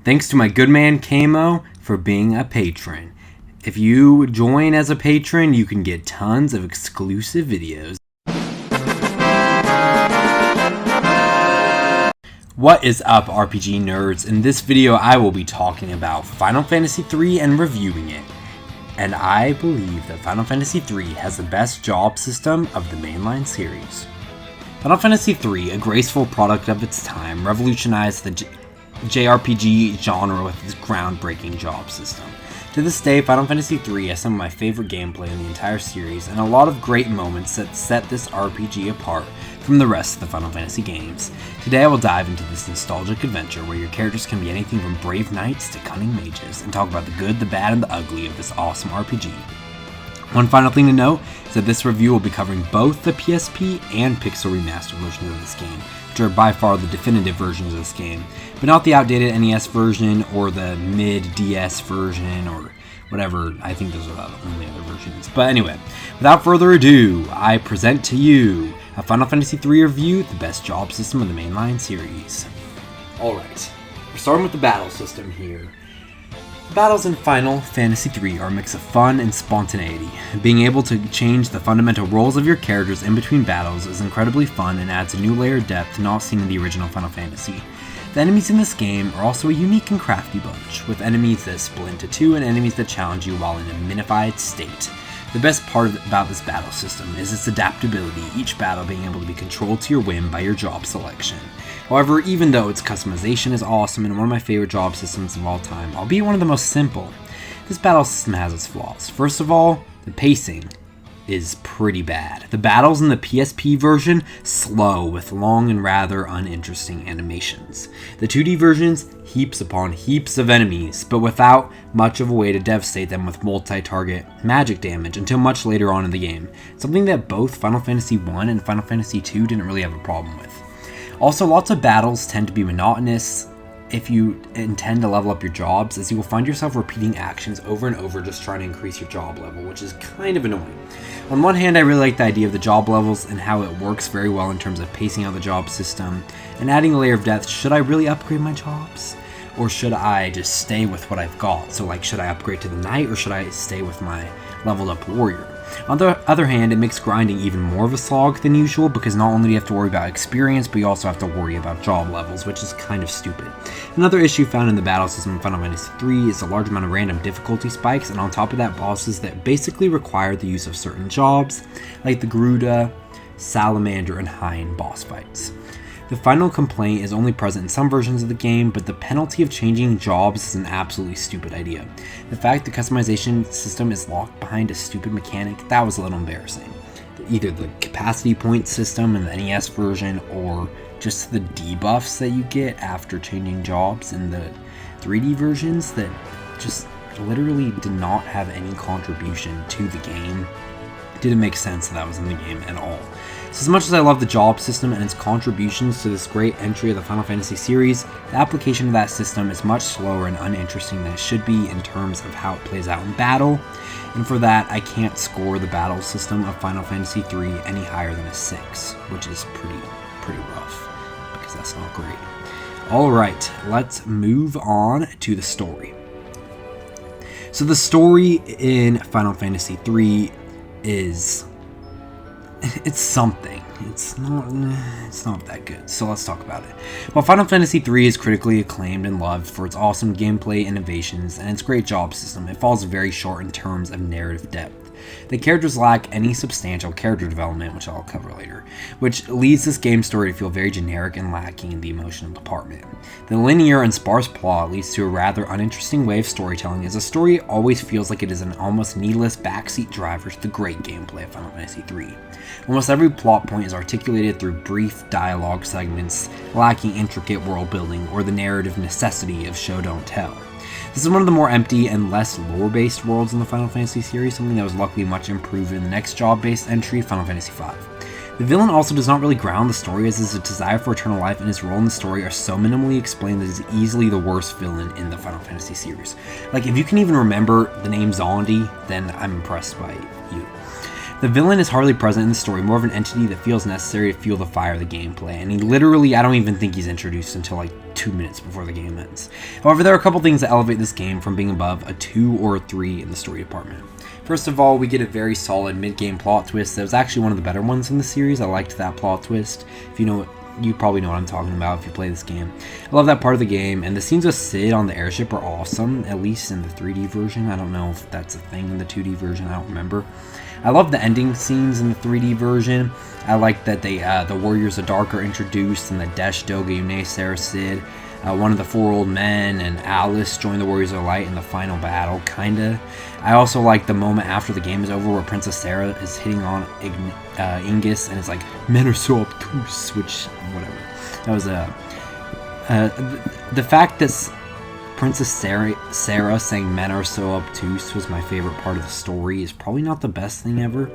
Thanks to my good man Camo for being a patron. If you join as a patron, you can get tons of exclusive videos. What is up, RPG nerds? In this video I will be talking about Final Fantasy III and reviewing it. And I believe that Final Fantasy III has the best job system of the mainline series. Final Fantasy III, a graceful product of its time, revolutionized the JRPG genre with its groundbreaking job system. To this day, Final Fantasy III has some of my favorite gameplay in the entire series, and a lot of great moments that set this RPG apart from the rest of the Final Fantasy games. Today I will dive into this nostalgic adventure where your characters can be anything from brave knights to cunning mages, and talk about the good, the bad, and the ugly of this awesome RPG. One final thing to note is that this review will be covering both the PSP and Pixel Remaster versions of this game, which are by far the definitive versions of this game, but not the outdated NES version or the mid-DS version or whatever. I think those are the only other versions. But anyway, without further ado, I present to you a Final Fantasy III review, the best job system of the mainline series. Alright, we're starting with the battle system here. The battles in Final Fantasy III are a mix of fun and spontaneity. Being able to change the fundamental roles of your characters in between battles is incredibly fun and adds a new layer of depth not seen in the original Final Fantasy. The enemies in this game are also a unique and crafty bunch, with enemies that split into two and enemies that challenge you while in a minified state. The best part about this battle system is its adaptability, each battle being able to be controlled to your whim by your job selection. However, even though its customization is awesome and one of my favorite job systems of all time, albeit one of the most simple, this battle system has its flaws. First of all, the pacing is pretty bad. The battles in the PSP version slow with long and rather uninteresting animations. The 2D versions heaps upon heaps of enemies, but without much of a way to devastate them with multi-target magic damage until much later on in the game, something that both Final Fantasy I and Final Fantasy II didn't really have a problem with. Also, lots of battles tend to be monotonous if you intend to level up your jobs, as you will find yourself repeating actions over and over just trying to increase your job level, which is kind of annoying. On one hand, I really like the idea of the job levels and how it works very well in terms of pacing out the job system and adding a layer of depth. Should I really upgrade my jobs? Or should I just stay with what I've got? So like, should I upgrade to the knight or should I stay with my leveled up warrior? On the other hand, it makes grinding even more of a slog than usual because not only do you have to worry about experience, but you also have to worry about job levels, which is kind of stupid. Another issue found in the battle system in Final Fantasy III is a large amount of random difficulty spikes, and on top of that, bosses that basically require the use of certain jobs, like the Garuda, Salamander, and Hind boss fights. The final complaint is only present in some versions of the game, but the penalty of changing jobs is an absolutely stupid idea. The fact the customization system is locked behind a stupid mechanic, that was a little embarrassing. Either the capacity point system in the NES version, or just the debuffs that you get after changing jobs in the 3D versions that just literally did not have any contribution to the game. It didn't make sense that was in the game at all. So as much as I love the job system and its contributions to this great entry of the Final Fantasy series, the application of that system is much slower and uninteresting than it should be in terms of how it plays out in battle, and for that I can't score the battle system of Final Fantasy III any higher than a 6, which is pretty rough, because that's not great. Alright, let's move on to the story. So the story in Final Fantasy III is... it's something. It's not that good, so let's talk about it. While Final Fantasy III is critically acclaimed and loved for its awesome gameplay innovations and its great job system, it falls very short in terms of narrative depth. The characters lack any substantial character development, which I'll cover later, which leads this game story to feel very generic and lacking in the emotional department. The linear and sparse plot leads to a rather uninteresting way of storytelling, as the story always feels like it is an almost needless backseat driver to the great gameplay of Final Fantasy III. Almost every plot point is articulated through brief dialogue segments, lacking intricate world building or the narrative necessity of show don't tell. This is one of the more empty and less lore-based worlds in the Final Fantasy series, something that was luckily much improved in the next job-based entry, Final Fantasy V. The villain also does not really ground the story, as his desire for eternal life and his role in the story are so minimally explained that he's easily the worst villain in the Final Fantasy series. Like, if you can even remember the name Zondi, then I'm impressed by you. The villain is hardly present in the story, more of an entity that feels necessary to fuel the fire of the gameplay, and I don't even think he's introduced until like 2 minutes before the game ends. However, there are a couple things that elevate this game from being above a 2 or a 3 in the story department. First of all, we get a very solid mid-game plot twist that was actually one of the better ones in the series. I liked that plot twist. If you know, you probably know what I'm talking about if you play this game. I love that part of the game, and the scenes with Sid on the airship are awesome, at least in the 3D version. I don't know if that's a thing in the 2D version, I don't remember. I love the ending scenes in the 3D version. I like that the Warriors of Dark are introduced, and the Desh Doga Yune Sarah Sid. One of the 4 old men and Alice join the Warriors of Light in the final battle, kinda. I also like the moment after the game is over where Princess Sarah is hitting on Ingus, and it's like, men are so obtuse, which, whatever. That was the fact that Princess Sarah saying men are so obtuse was my favorite part of the story is probably not the best thing ever.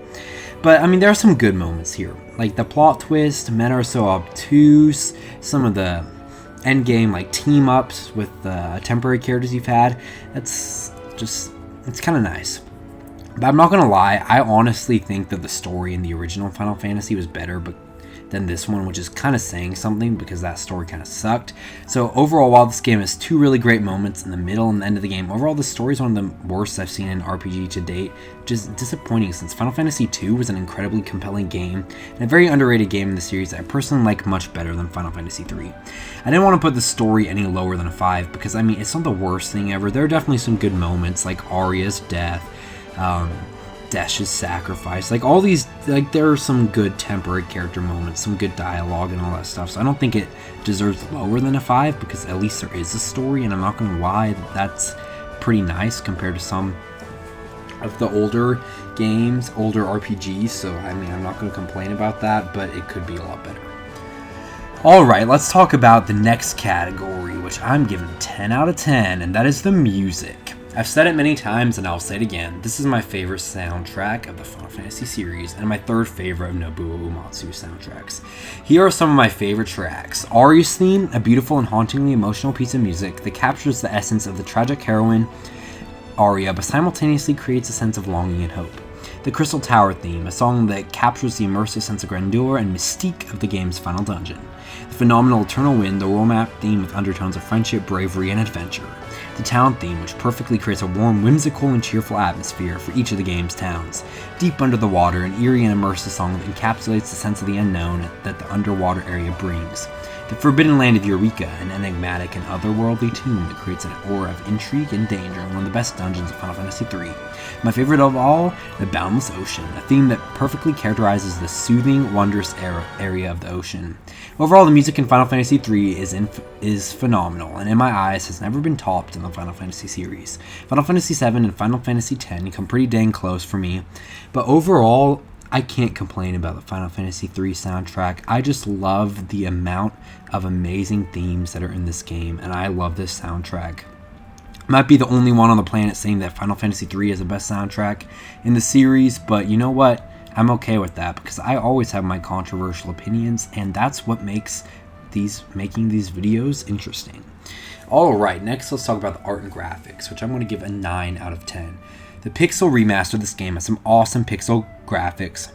But, I mean, there are some good moments here. Like the plot twist, men are so obtuse, some of the endgame like team-ups with temporary characters you've had. It's kind of nice. But I'm not going to lie, I honestly think that the story in the original Final Fantasy was better than this one, which is kind of saying something because that story kind of sucked. So overall, while this game has 2 really great moments in the middle and the end of the game, overall the story is one of the worst I've seen in RPG to date, which is disappointing since Final Fantasy II was an incredibly compelling game and a very underrated game in the series that I personally like much better than Final Fantasy III. I didn't want to put the story any lower than a 5 because, I mean, it's not the worst thing ever. There are definitely some good moments like Arya's death, Desh's sacrifice, like all these, like there are some good temporary character moments, some good dialogue and all that stuff, so I don't think it deserves lower than a 5 because at least there is a story, and I'm not going to lie, that's pretty nice compared to some of the older games, older RPGs, so I mean I'm not going to complain about that, but it could be a lot better. Alright, let's talk about the next category, which I'm giving 10 out of 10, and that is the music. I've said it many times and I'll say it again, this is my favorite soundtrack of the Final Fantasy series and my 3rd favorite of Nobuo Uematsu's soundtracks. Here are some of my favorite tracks. Aria's theme, a beautiful and hauntingly emotional piece of music that captures the essence of the tragic heroine Aria but simultaneously creates a sense of longing and hope. The Crystal Tower theme, a song that captures the immersive sense of grandeur and mystique of the game's final dungeon. The phenomenal Eternal Wind, the world map theme with undertones of friendship, bravery, and adventure. The town theme, which perfectly creates a warm, whimsical, and cheerful atmosphere for each of the game's towns. Deep under the water, an eerie and immersive song that encapsulates the sense of the unknown that the underwater area brings. The Forbidden Land of Eureka, an enigmatic and otherworldly tune that creates an aura of intrigue and danger in one of the best dungeons of Final Fantasy III. My favorite of all, the Boundless Ocean, a theme that perfectly characterizes the soothing, wondrous area of the ocean. Overall, the music in Final Fantasy III is phenomenal, and in my eyes has never been topped in the Final Fantasy series. Final Fantasy VII and Final Fantasy X come pretty dang close for me, but overall, I can't complain about the Final Fantasy III soundtrack. I just love the amount of amazing themes that are in this game, and I love this soundtrack. Might be the only one on the planet saying that Final Fantasy III is the best soundtrack in the series, but you know what? I'm okay with that because I always have my controversial opinions, and that's what makes making these videos interesting. Alright, next let's talk about the art and graphics, which I'm going to give a 9 out of 10. The Pixel Remaster of this game has some awesome pixel graphics,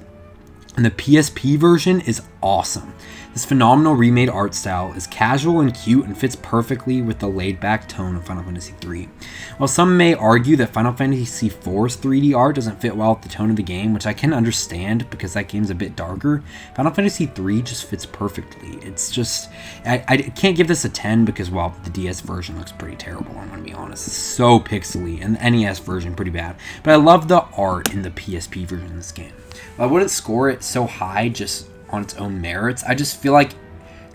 and the PSP version is awesome. This phenomenal remade art style is casual and cute and fits perfectly with the laid-back tone of Final Fantasy III. While some may argue that Final Fantasy IV's 3D art doesn't fit well with the tone of the game, which I can understand because that game's a bit darker, Final Fantasy III just fits perfectly. It's just, I can't give this a 10 because, well, the DS version looks pretty terrible, I'm going to be honest. It's so pixely, and the NES version pretty bad. But I love the art in the PSP version of this game. I wouldn't score it so high just on its own merits. I just feel like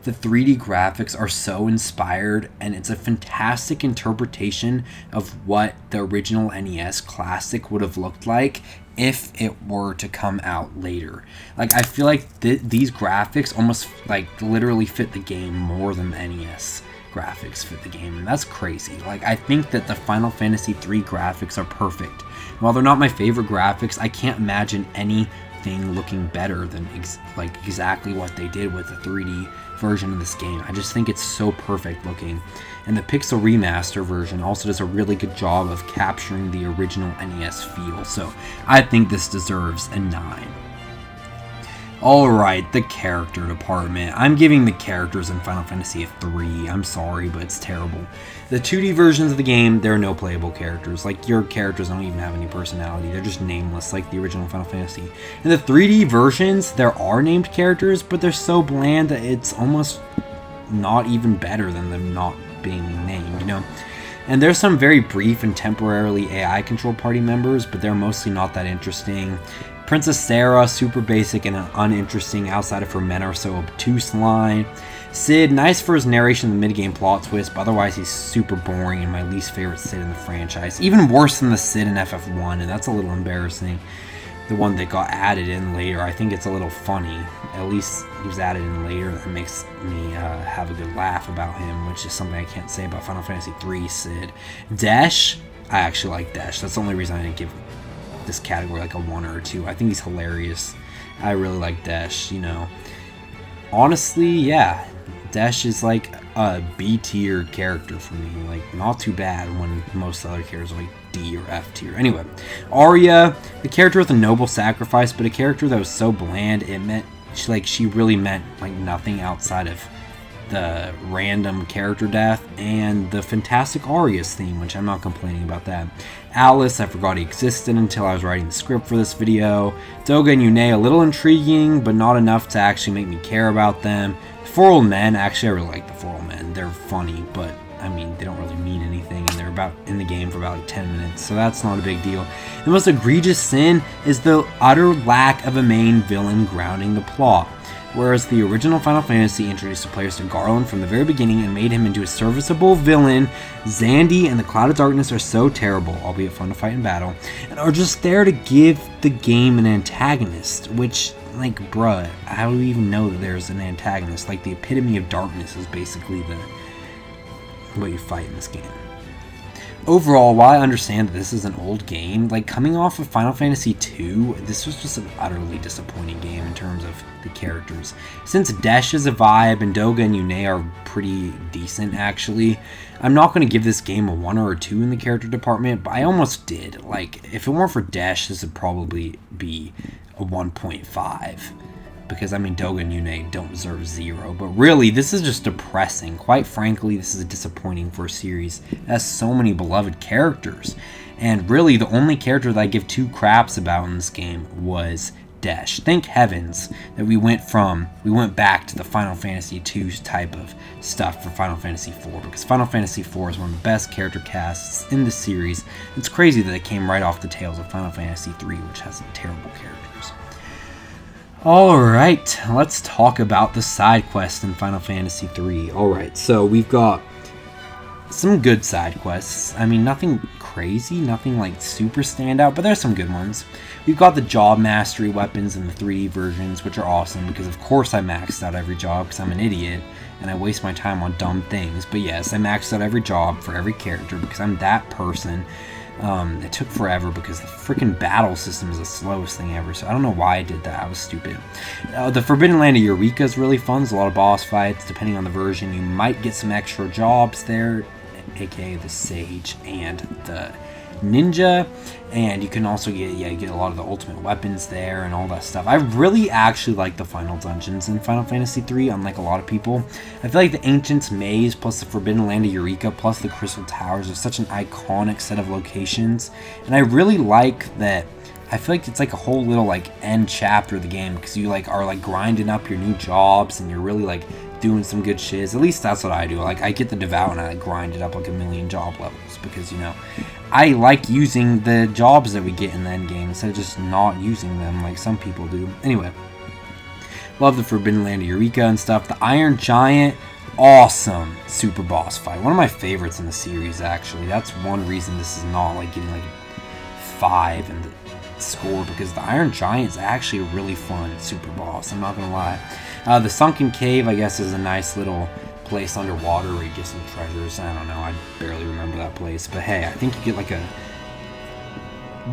the 3D graphics are so inspired, and it's a fantastic interpretation of what the original NES classic would have looked like if it were to come out later. Like, I feel like these graphics almost like literally fit the game more than the NES graphics fit the game, and that's crazy. Like, I think that the Final Fantasy III graphics are perfect. While they're not my favorite graphics, I can't imagine anything looking better than exactly what they did with the 3D version of this game. I just think it's so perfect looking, and the Pixel Remaster version also does a really good job of capturing the original NES feel, so I think this deserves a 9. Alright, the character department. I'm giving the characters in Final Fantasy a 3. I'm sorry, but it's terrible. The 2D versions of the game, there are no playable characters. Like, your characters don't even have any personality. They're just nameless, like the original Final Fantasy. In the 3D versions, there are named characters, but they're so bland that it's almost not even better than them not being named, you know? And there's some very brief and temporarily AI-controlled party members, but they're mostly not that interesting. Princess Sarah, super basic and uninteresting outside of her men are so obtuse line. Sid, nice for his narration and the mid-game plot twist, but otherwise he's super boring and my least favorite Sid in the franchise. Even worse than the Sid in FF1, and that's a little embarrassing. The one that got added in later, I think it's a little funny. At least he was added in later. That makes me have a good laugh about him, which is something I can't say about Final Fantasy III Sid. Desh, I actually like Desh. That's the only reason I didn't give this category like a 1 or a 2. I think he's hilarious. I really like Desh, you know. Honestly, yeah. Desh is like a B tier character for me. Like, not too bad when most other characters are like D or F tier. Anyway, Arya, the character with a noble sacrifice, but a character that was so bland, it meant, she really meant like nothing outside of the random character death and the fantastic Arya's theme, which I'm not complaining about that. Alice, I forgot he existed until I was writing the script for this video. Doga and Yune, a little intriguing, but not enough to actually make me care about them. The 4 old men, actually I really like the 4 old men. They're funny, but I mean, they don't really mean anything, and they're about in the game for about like 10 minutes, so that's not a big deal. The most egregious sin is the utter lack of a main villain grounding the plot. Whereas the original Final Fantasy introduced the players to Garland from the very beginning and made him into a serviceable villain, Xandy and the Cloud of Darkness are so terrible, albeit fun to fight in battle, and are just there to give the game an antagonist, which, like, bruh, how do we even know that there's an antagonist? Like, the epitome of darkness is basically what you fight in this game. Overall, while I understand that this is an old game, like coming off of Final Fantasy II, this was just an utterly disappointing game in terms of the characters. Since Desh is a vibe and Doga and Yune are pretty decent actually, I'm not going to give this game a 1 or a 2 in the character department, but I almost did. Like, if it weren't for Desh, this would probably be a 1.5. Because, I mean, Doga and Yune don't deserve 0. But really, this is just depressing. Quite frankly, this is disappointing for a series that has so many beloved characters. And really, the only character that I give 2 craps about in this game was Desh. Thank heavens that we went back to the Final Fantasy II type of stuff for Final Fantasy IV. Because Final Fantasy IV is one of the best character casts in the series. It's crazy that it came right off the tails of Final Fantasy III, which has some terrible characters. Alright, let's talk about the side quests in Final Fantasy III. Alright, so we've got some good side quests. I mean, nothing crazy, nothing like super standout, but there's some good ones. We've got the job mastery weapons in the 3D versions, which are awesome because of course I maxed out every job because I'm an idiot and I waste my time on dumb things. But yes, I maxed out every job for every character because I'm that person. It took forever because the freaking battle system is the slowest thing ever, so I don't know why I did that. I was stupid. The Forbidden Land of Eureka is really fun. There's a lot of boss fights. Depending on the version, you might get some extra jobs there, aka the Sage and the Ninja, and you can also get a lot of the ultimate weapons there and all that stuff. I really actually like the final dungeons in Final Fantasy III, unlike a lot of people. I feel like the Ancient's Maze plus the Forbidden Land of Eureka plus the Crystal Towers are such an iconic set of locations, and I really like that. I feel like it's like a whole little like end chapter of the game because you like are like grinding up your new jobs and you're really like doing some good shiz. At least that's what I do. Like, I get the Devout and I like grind it up like a million job levels because, you know, I like using the jobs that we get in the end game instead of just not using them like some people do. Anyway, love the Forbidden Land of Eureka and stuff. The Iron Giant, awesome super boss fight. One of my favorites in the series, actually. That's one reason this is not like getting like 5 in the score, because the Iron Giant is actually a really fun super boss, I'm not gonna lie. The Sunken Cave, I guess, is a nice little place underwater where you get some treasures. I don't know, I barely remember that place, but hey, I think you get like a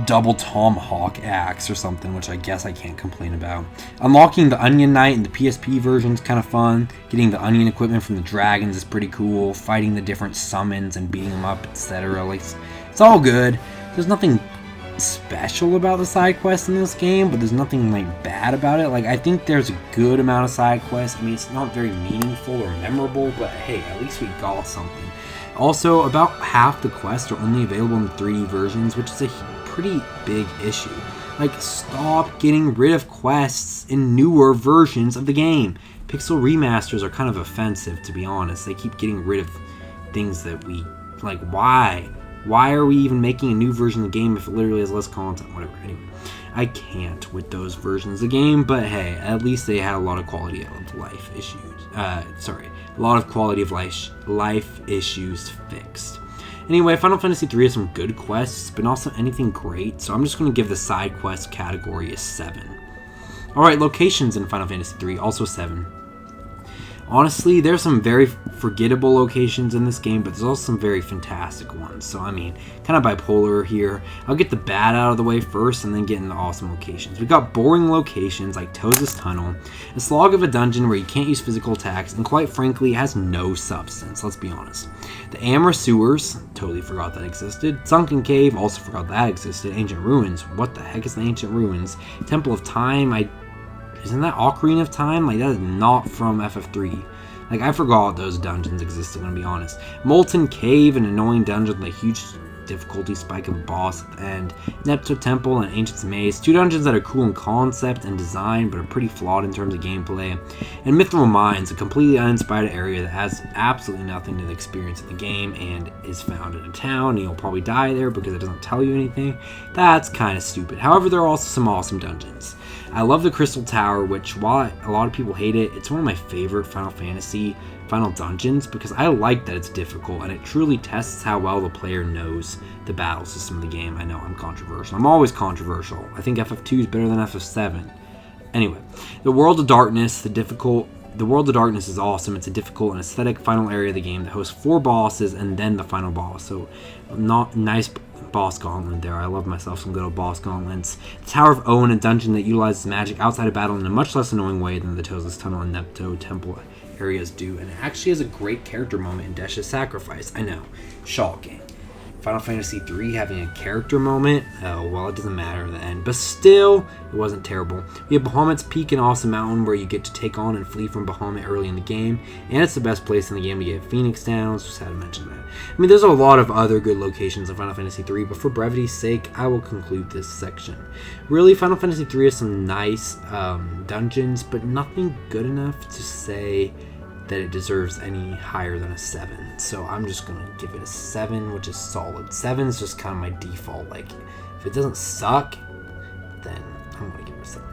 double tomahawk axe or something, which I guess I can't complain about. Unlocking the Onion Knight in the PSP version is kind of fun. Getting the onion equipment from the dragons is pretty cool. Fighting the different summons and beating them up, etc. Like, it's all good. There's nothing special about the side quests in this game, but there's nothing like bad about it. Like, I think there's a good amount of side quests. I mean, it's not very meaningful or memorable, but hey, at least we got something. Also, about half the quests are only available in 3D versions, which is a pretty big issue. Like, stop getting rid of quests in newer versions of the game. Pixel remasters are kind of offensive, to be honest. They keep getting rid of things that we like. Why? Why are we even making a new version of the game if it literally has less content? Whatever. Anyway, I can't with those versions of the game, but hey, at least they had a lot of quality of life issues. A lot of quality of life issues fixed. Anyway, Final Fantasy III has some good quests, but not anything great, so I'm just going to give the side quest category a 7. Alright, locations in Final Fantasy III, also 7. Honestly, there's some very forgettable locations in this game, but there's also some very fantastic ones. So, I mean, kind of bipolar here. I'll get the bad out of the way first and then get into awesome locations. We've got boring locations like Toza's Tunnel, a slog of a dungeon where you can't use physical attacks, and quite frankly, it has no substance, let's be honest. The Amber Sewers, totally forgot that existed. Sunken Cave, also forgot that existed. Ancient Ruins, what the heck is the Ancient Ruins? Temple of Time, isn't that Ocarina of Time? Like, that is not from FF3. Like, I forgot those dungeons existed, I'm gonna be honest. Molten Cave, an annoying dungeon with a huge difficulty spike of a boss at the end. Neptune Temple and Ancient's Maze, 2 dungeons that are cool in concept and design, but are pretty flawed in terms of gameplay. And Mithril Mines, a completely uninspired area that has absolutely nothing to the experience of the game and is found in a town, and you'll probably die there because it doesn't tell you anything. That's kind of stupid. However, there are also some awesome dungeons. I love the Crystal Tower, which, while a lot of people hate it, it's one of my favorite Final Fantasy final dungeons because I like that it's difficult and it truly tests how well the player knows the battle system of the game. I know I'm controversial. I'm always controversial. I think FF2 is better than FF7. Anyway, the World of Darkness, the World of Darkness is awesome. It's a difficult and aesthetic final area of the game that hosts 4 bosses and then the final boss. So, not nice boss gauntlet there. I love myself some good old boss gauntlets. The Tower of Owen, a dungeon that utilizes magic outside of battle in a much less annoying way than the Toza's Tunnel and Neptune Temple areas do, and it actually has a great character moment in Desh's Sacrifice. I know, shocking. Final Fantasy III having a character moment, oh, well, it doesn't matter in the end, but still, it wasn't terrible. We have Bahamut's Peak, an awesome mountain where you get to take on and flee from Bahamut early in the game, and it's the best place in the game to get Phoenix Downs, just had to mention that. I mean, there's a lot of other good locations in Final Fantasy III, but for brevity's sake, I will conclude this section. Really, Final Fantasy III has some nice dungeons, but nothing good enough to say that it deserves any higher than a 7. So I'm just going to give it a 7, which is solid. 7 is just kind of my default. Like, if it doesn't suck, then I'm going to give it a 7.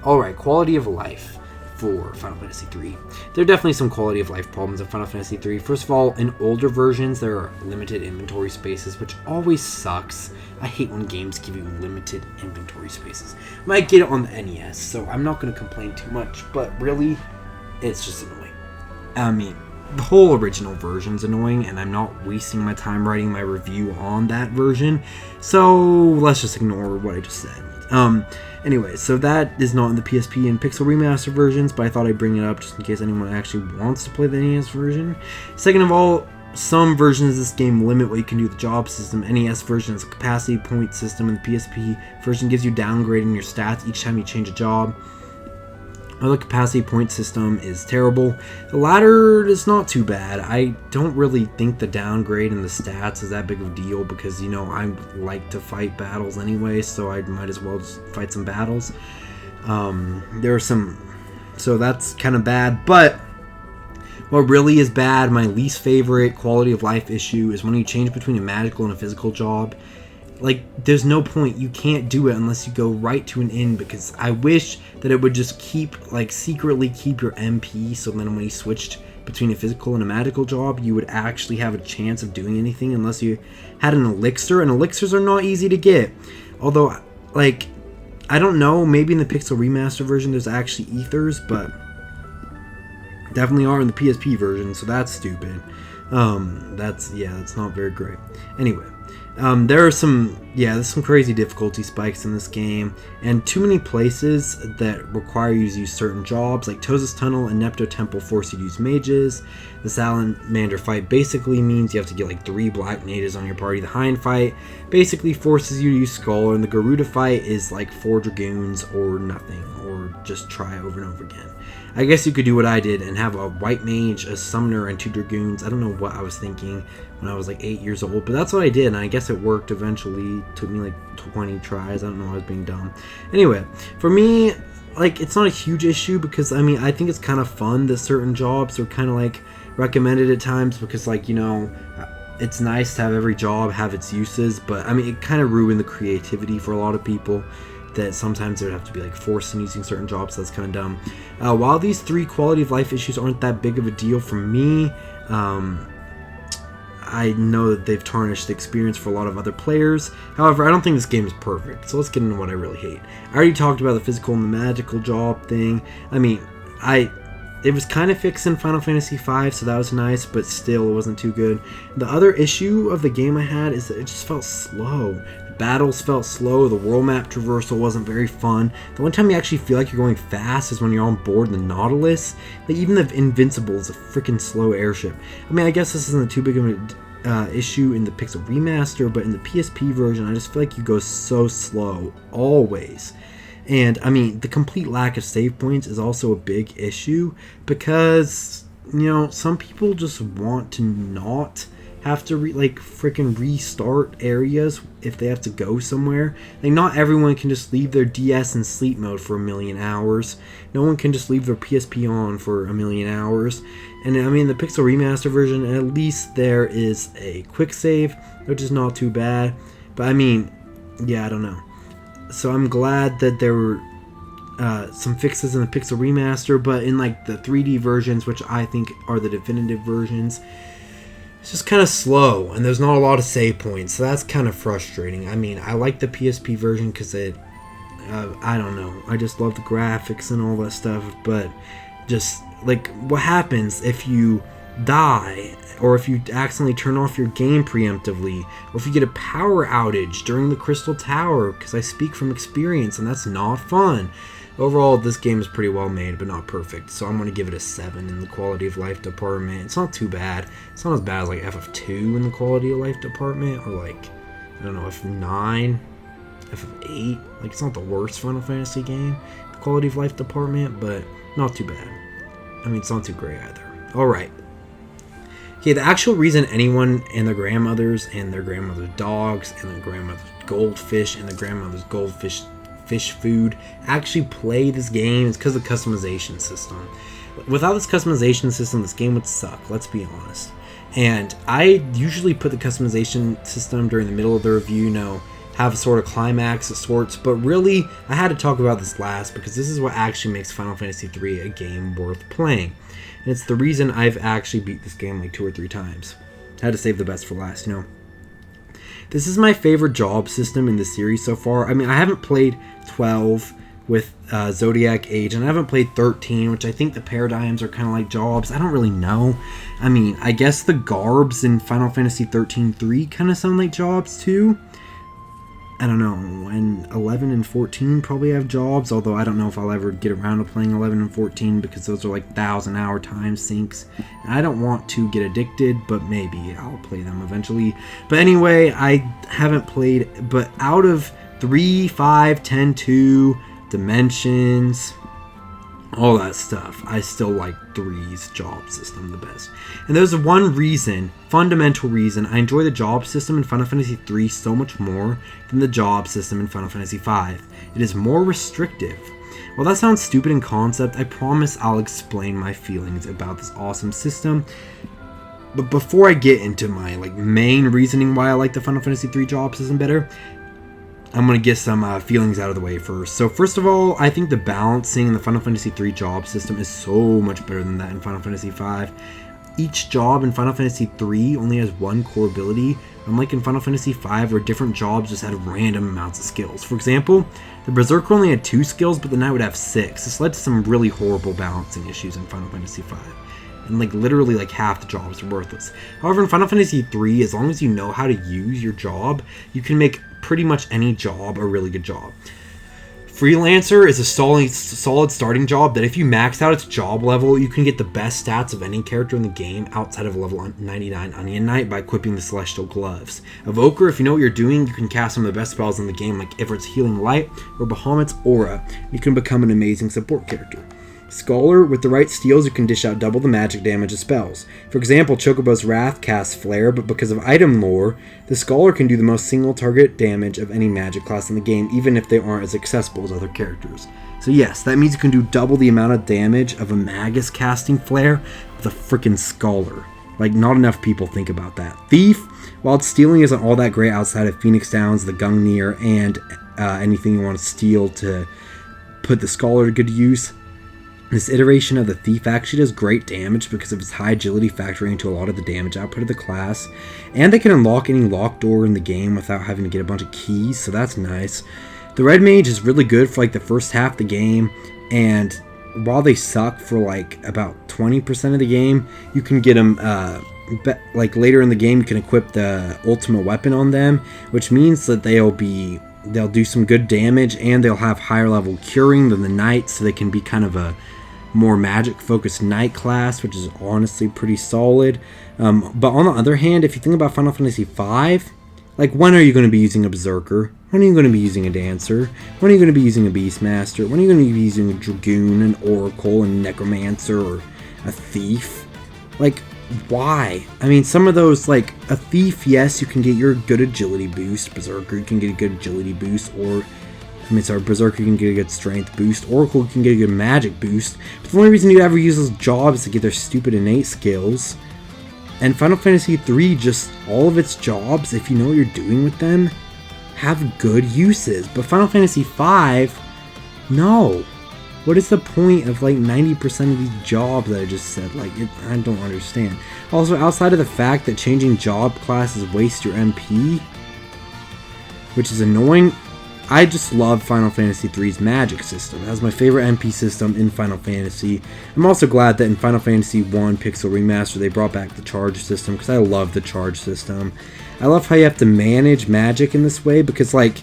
Alright, quality of life for Final Fantasy III. There are definitely some quality of life problems in Final Fantasy III. First of all, in older versions, there are limited inventory spaces, which always sucks. I hate when games give you limited inventory spaces. I might get it on the NES, so I'm not going to complain too much, but really, it's just annoying. I mean, the whole original version's annoying, and I'm not wasting my time writing my review on that version, so let's just ignore what I just said. Anyway, so that is not in the PSP and Pixel Remaster versions, but I thought I'd bring it up just in case anyone actually wants to play the NES version. Second of all, some versions of this game limit what you can do with the job system. NES version is a capacity point system, and the PSP version gives you downgrading your stats each time you change a job. The capacity point system is terrible. The latter is not too bad. I don't really think the downgrade in the stats is that big of a deal because, you know, I like to fight battles anyway, so I might as well just fight some battles. There are some... So that's kind of bad, but what really is bad, my least favorite quality of life issue, is when you change between a magical and a physical job. Like, there's no point. You can't do it unless you go right to an inn, because I wish that it would just keep, like, secretly keep your MP, so then when you switched between a physical and a magical job, you would actually have a chance of doing anything unless you had an elixir, and elixirs are not easy to get. Although, like, I don't know, maybe in the Pixel Remaster version there's actually ethers, but definitely are in the PSP version, so that's stupid. That's not very great. Anyway, there's some crazy difficulty spikes in this game, and too many places that require you to use certain jobs, like Toza's Tunnel and Nepto Temple force you to use mages. The Salamander fight basically means you have to get like 3 black mages on your party. The Hind fight basically forces you to use Skull, and the Garuda fight is like 4 Dragoons or nothing, or just try over and over again. I guess you could do what I did and have a white mage, a summoner, and 2 dragoons. I don't know what I was thinking when I was like 8 years old, but that's what I did, and I guess it worked eventually. It took me like 20 tries. I don't know, I was being dumb. Anyway, for me, like, it's not a huge issue because, I mean, I think it's kind of fun that certain jobs are kind of like recommended at times because, like, you know, it's nice to have every job have its uses, but I mean, it kind of ruined the creativity for a lot of people. That sometimes there would have to be like forced in using certain jobs, so that's kind of dumb. While these 3 quality of life issues aren't that big of a deal for me, I know that they've tarnished the experience for a lot of other players. However, I don't think this game is perfect, so let's get into what I really hate. I already talked about the physical and the magical job thing. I mean, it was kind of fixed in Final Fantasy V, so that was nice, but still it wasn't too good. The other issue of the game I had is that it just felt slow. Battles felt slow, the world map traversal wasn't very fun. The one time you actually feel like you're going fast is when you're on board the Nautilus. Like, even the Invincible is a freaking slow airship. I mean, I guess this isn't too big of an issue in the Pixel Remaster, but in the PSP version, I just feel like you go so slow, always. And, I mean, the complete lack of save points is also a big issue, because, you know, some people just want to not have to freaking restart areas if they have to go somewhere. Like, not everyone can just leave their DS in sleep mode for 1,000,000 hours. No one can just leave their PSP on for 1,000,000 hours. And I mean, the Pixel Remaster version, at least there is a quick save, which is not too bad. But I mean, yeah, I don't know. So I'm glad that there were some fixes in the Pixel Remaster, but in like the 3D versions, which I think are the definitive versions, it's just kind of slow, and there's not a lot of save points, so that's kind of frustrating. I mean, I like the PSP version because I don't know, I just love the graphics and all that stuff, but just, like, what happens if you die, or if you accidentally turn off your game preemptively, or if you get a power outage during the Crystal Tower, because I speak from experience, and that's not fun. Overall, this game is pretty well made, but not perfect, so I'm going to give it a 7 in the quality of life department. It's not too bad. It's not as bad as like FF2 in the quality of life department, or like, I don't know, FF9, FF8. Like, it's not the worst Final Fantasy game, the quality of life department, but not too bad. I mean, it's not too great either. Alright. Okay, the actual reason anyone and their grandmothers dogs and their grandmother's goldfish and their grandmother's goldfish fish food actually play this game is because of the customization system. Without this customization system, this game would suck, let's be honest. And I usually put the customization system during the middle of the review, you know, have a sort of climax of sorts, but really, I had to talk about this last because this is what actually makes Final Fantasy III a game worth playing. And it's the reason I've actually beat this game like 2 or 3 times. I had to save the best for last, you know. This is my favorite job system in the series so far. I mean, I haven't played 12 with Zodiac Age, and I haven't played 13, which I think the paradigms are kind of like jobs. I don't really know. I mean, I guess the garbs in Final Fantasy 13-3 kind of sound like jobs too. I don't know, and 11 and 14 probably have jobs, although I don't know if I'll ever get around to playing 11 and 14 because those are like 1,000-hour time sinks. And I don't want to get addicted, but maybe I'll play them eventually. But anyway, I haven't played, but out of 3, 5, 10, 2, Dimensions, all that stuff, I still like 3's job system the best. And there's one reason, fundamental reason, I enjoy the job system in Final Fantasy III so much more than the job system in Final Fantasy V. It is more restrictive. While that sounds stupid in concept, I promise I'll explain my feelings about this awesome system. But before I get into my main reasoning why I like the Final Fantasy III job system better, I'm going to get some feelings out of the way first. So first of all, I think the balancing in the Final Fantasy III job system is so much better than that in Final Fantasy V. Each job in Final Fantasy III only has one core ability, unlike in Final Fantasy V where different jobs just had random amounts of skills. For example, the Berserker only had 2 skills, but the Knight would have 6. This led to some really horrible balancing issues in Final Fantasy V. and like literally like half the jobs are worthless. However, in Final Fantasy 3, as long as you know how to use your job, you can make pretty much any job a really good job. Freelancer is a solid starting job that if you max out its job level, you can get the best stats of any character in the game outside of level 99 Onion Knight by equipping the Celestial Gloves. Evoker, if you know what you're doing, you can cast some of the best spells in the game like Ifrit's Healing Light or Bahamut's Aura. You can become an amazing support character. Scholar, with the right steals, you can dish out double the magic damage of spells. For example, Chocobo's Wrath casts Flare, but because of item lore, the Scholar can do the most single target damage of any magic class in the game, even if they aren't as accessible as other characters. So yes, that means you can do double the amount of damage of a Magus casting Flare with a freaking Scholar. Like, not enough people think about that. Thief, while stealing isn't all that great outside of Phoenix Downs, the Gungnir, and anything you want to steal to put the Scholar to good use, this iteration of the Thief actually does great damage because of its high agility factoring into a lot of the damage output of the class. And they can unlock any locked door in the game without having to get a bunch of keys, so that's nice. The Red Mage is really good for like the first half of the game, and while they suck for like about 20% of the game, you can get them like later in the game you can equip the ultimate weapon on them, which means that they'll do some good damage and they'll have higher level curing than the Knight, so they can be kind of a more magic focused Knight class, which is honestly pretty solid. But on the other hand, if you think about Final Fantasy V, like, when are you going to be using a Berserker? When are you going to be using a Dancer? When are you going to be using a Beastmaster? When are you going to be using a Dragoon, an Oracle, a Necromancer, or a Thief? Like, why? I mean, some of those, like, a Thief, yes, you can get your good agility boost. Berserker, you can get a good agility boost, or Berserker, you can get a good strength boost. Oracle, you can get a good magic boost. But the only reason you ever use those jobs is to get their stupid innate skills. And Final Fantasy 3, just all of its jobs, if you know what you're doing with them, have good uses. But Final Fantasy 5, no. What is the point of like 90% of these jobs that I just said? Like, I don't understand. Also, outside of the fact that changing job classes waste your MP, which is annoying, I just love Final Fantasy III's magic system. It has my favorite MP system in Final Fantasy. I'm also glad that in Final Fantasy I Pixel Remaster they brought back the charge system, because I love the charge system. I love how you have to manage magic in this way, because like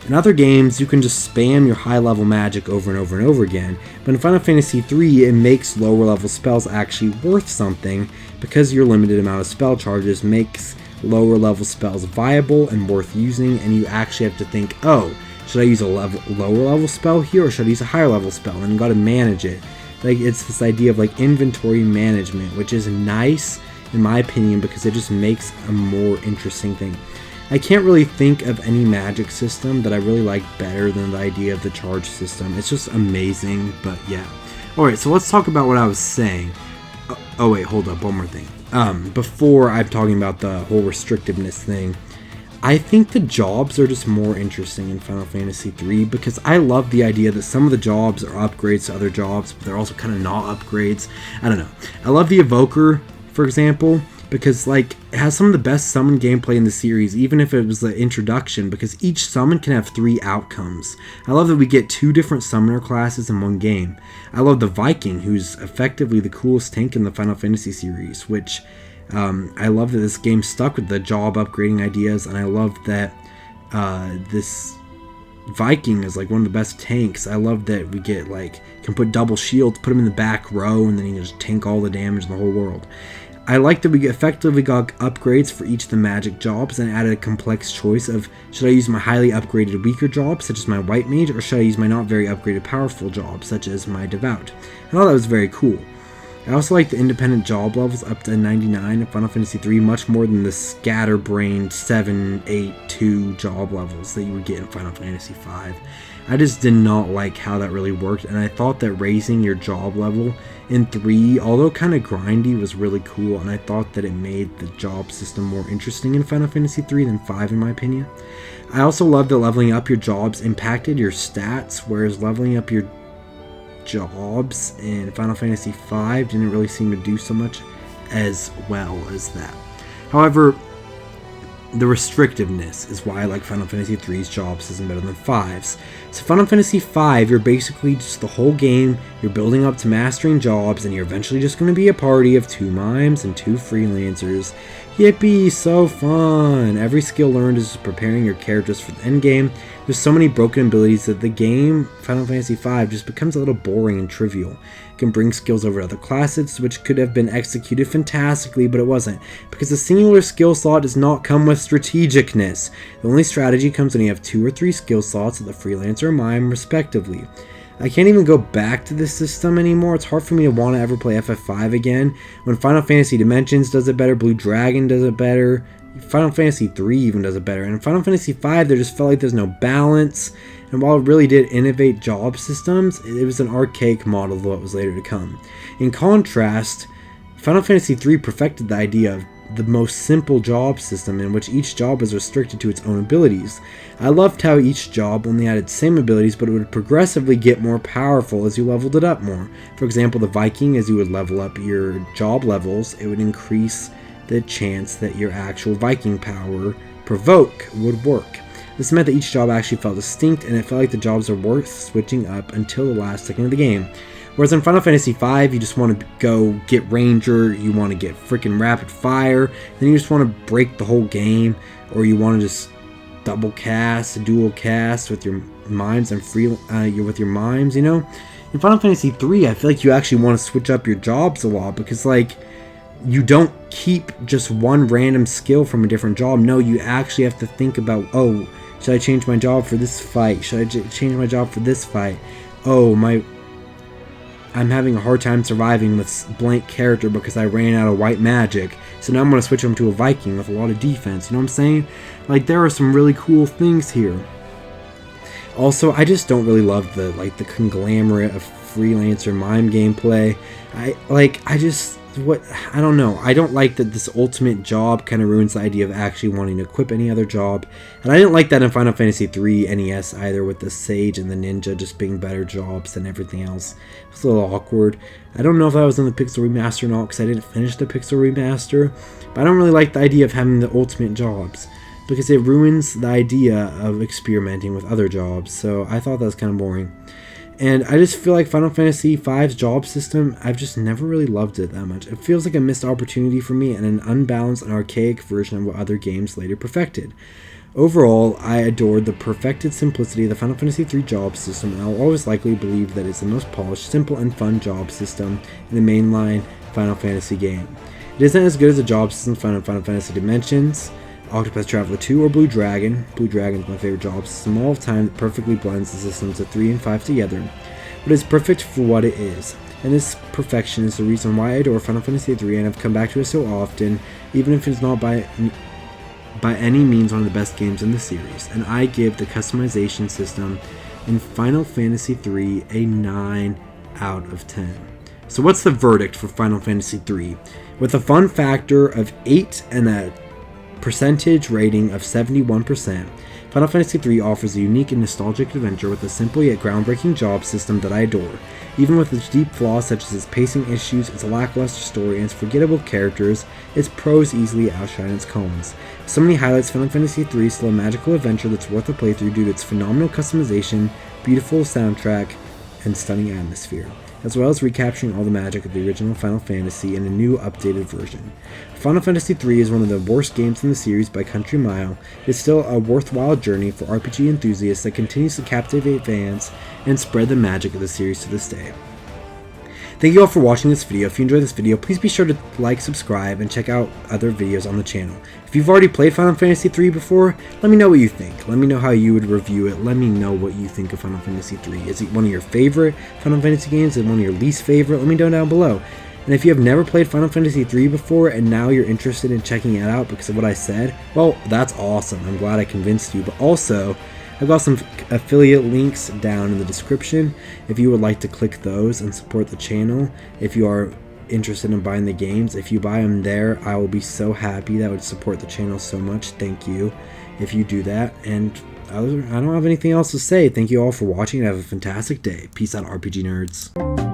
in other games you can just spam your high level magic over and over and over again. But in Final Fantasy III it makes lower level spells actually worth something, because your limited amount of spell charges makes lower level spells viable and worth using, and you actually have to think, oh, should I use a lower level spell here, or should I use a higher level spell? And you got to manage it. Like, it's this idea of like inventory management, which is nice in my opinion, because it just makes a more interesting thing. I can't really think of any magic system that I really like better than the idea of the charge system. It's just amazing. But yeah. Alright, so let's talk about what I was saying. Oh wait, hold up, one more thing. Before I'm talking about the whole restrictiveness thing, I think the jobs are just more interesting in Final Fantasy III, because I love the idea that some of the jobs are upgrades to other jobs, but they're also kind of not upgrades. I don't know. I love the Evoker, for example, because like it has some of the best summon gameplay in the series, even if it was the introduction, because each summon can have 3 outcomes. I love that we get 2 different summoner classes in one game. I love the Viking, who's effectively the coolest tank in the Final Fantasy series, which I love that this game stuck with the job upgrading ideas, and I love that this Viking is like one of the best tanks. I love that we get like can put double shields, put him in the back row, and then he can just tank all the damage in the whole world. I like that we effectively got upgrades for each of the magic jobs and added a complex choice of, should I use my highly upgraded weaker job, such as my White Mage, or should I use my not very upgraded powerful job, such as my Devout? I thought that was very cool. I also like the independent job levels up to 99 in Final Fantasy III much more than the scatterbrained 7, 8, 2 job levels that you would get in Final Fantasy V. I just did not like how that really worked, and I thought that raising your job level in 3, although kind of grindy, was really cool, and I thought that it made the job system more interesting in Final Fantasy III than 5 in my opinion. I also love that leveling up your jobs impacted your stats, whereas leveling up your jobs in Final Fantasy V didn't really seem to do so much as well as that. However, the restrictiveness is why I like Final Fantasy III's job system better than 5's. So Final Fantasy V, you're basically just the whole game, you're building up to mastering jobs, and you're eventually just going to be a party of 2 mimes and 2 freelancers. Yippee, so fun! Every skill learned is just preparing your characters for the endgame. There's so many broken abilities that the game, Final Fantasy V, just becomes a little boring and trivial. You can bring skills over to other classes, which could have been executed fantastically, but it wasn't, because a singular skill slot does not come with strategicness. The only strategy comes when you have 2 or 3 skill slots of the freelancer or mime, respectively. I can't even go back to this system anymore. It's hard for me to want to ever play FF5 again. When Final Fantasy Dimensions does it better, Blue Dragon does it better, Final Fantasy 3 even does it better, and in Final Fantasy 5 there just felt like there's no balance, and while it really did innovate job systems, it was an archaic model of what was later to come. In contrast, Final Fantasy 3 perfected the idea of the most simple job system in which each job is restricted to its own abilities. I loved how each job only had its same abilities, but it would progressively get more powerful as you leveled it up more. For example, the Viking, as you would level up your job levels, it would increase the chance that your actual Viking power provoke would work. This meant that each job actually felt distinct, and it felt like the jobs are worth switching up until the last second of the game. Whereas in Final Fantasy V, you just want to go get Ranger, you want to get freaking Rapid Fire, then you just want to break the whole game, or you want to just double cast, dual cast with your mimes and with your mimes, you know? In Final Fantasy III, I feel like you actually want to switch up your jobs a lot, because like, you don't keep just one random skill from a different job. No, you actually have to think about, oh, should I change my job for this fight? Should I change my job for this fight? Oh, I'm having a hard time surviving with blank character because I ran out of white magic. So now I'm going to switch him to a Viking with a lot of defense. You know what I'm saying? Like, there are some really cool things here. Also, I just don't really love the conglomerate of freelancer mime gameplay. I don't know. I don't like that this ultimate job kind of ruins the idea of actually wanting to equip any other job. And I didn't like that in Final Fantasy III NES either, with the Sage and the Ninja just being better jobs than everything else. It was a little awkward. I don't know if that was in the Pixel Remaster or not, because I didn't finish the Pixel Remaster. But I don't really like the idea of having the ultimate jobs, because it ruins the idea of experimenting with other jobs. So I thought that was kind of boring. And I just feel like Final Fantasy V's job system, I've just never really loved it that much. It feels like a missed opportunity for me and an unbalanced and archaic version of what other games later perfected. Overall, I adored the perfected simplicity of the Final Fantasy III job system, and I'll always likely believe that it's the most polished, simple, and fun job system in the mainline Final Fantasy game. It isn't as good as the job system found in Final Fantasy Dimensions, Octopath Traveler 2, or Blue Dragon. Blue Dragon is my favorite job system of all time that perfectly blends the systems of 3 and 5 together, but it's perfect for what it is. And this perfection is the reason why I adore Final Fantasy III and have come back to it so often, even if it's not by any means one of the best games in the series. And I give the customization system in Final Fantasy III a 9 out of 10. So what's the verdict for Final Fantasy III? With a fun factor of 8 and a percentage rating of 71%, Final Fantasy III offers a unique and nostalgic adventure with a simple yet groundbreaking job system that I adore. Even with its deep flaws such as its pacing issues, its lackluster story, and its forgettable characters, its pros easily outshine its cons. So many highlights, Final Fantasy III is still a magical adventure that's worth a playthrough due to its phenomenal customization, beautiful soundtrack, and stunning atmosphere, as well as recapturing all the magic of the original Final Fantasy in a new, updated version. Final Fantasy III is one of the worst games in the series by country mile. It's still a worthwhile journey for RPG enthusiasts that continues to captivate fans and spread the magic of the series to this day. Thank you all for watching this video. If you enjoyed this video, please be sure to like, subscribe, and check out other videos on the channel. If you've already played Final Fantasy III before, let me know what you think. Let me know how you would review it. Let me know what you think of Final Fantasy III. Is it one of your favorite Final Fantasy games? Is it one of your least favorite? Let me know down below. And if you have never played Final Fantasy III before and now you're interested in checking it out because of what I said, well, that's awesome. I'm glad I convinced you. But also, I've got some affiliate links down in the description if you would like to click those and support the channel. If you are interested in buying the games, if you buy them there, I will be so happy. That would support the channel so much. Thank you if you do that. And I don't have anything else to say. Thank you all for watching and have a fantastic day. Peace out, RPG nerds.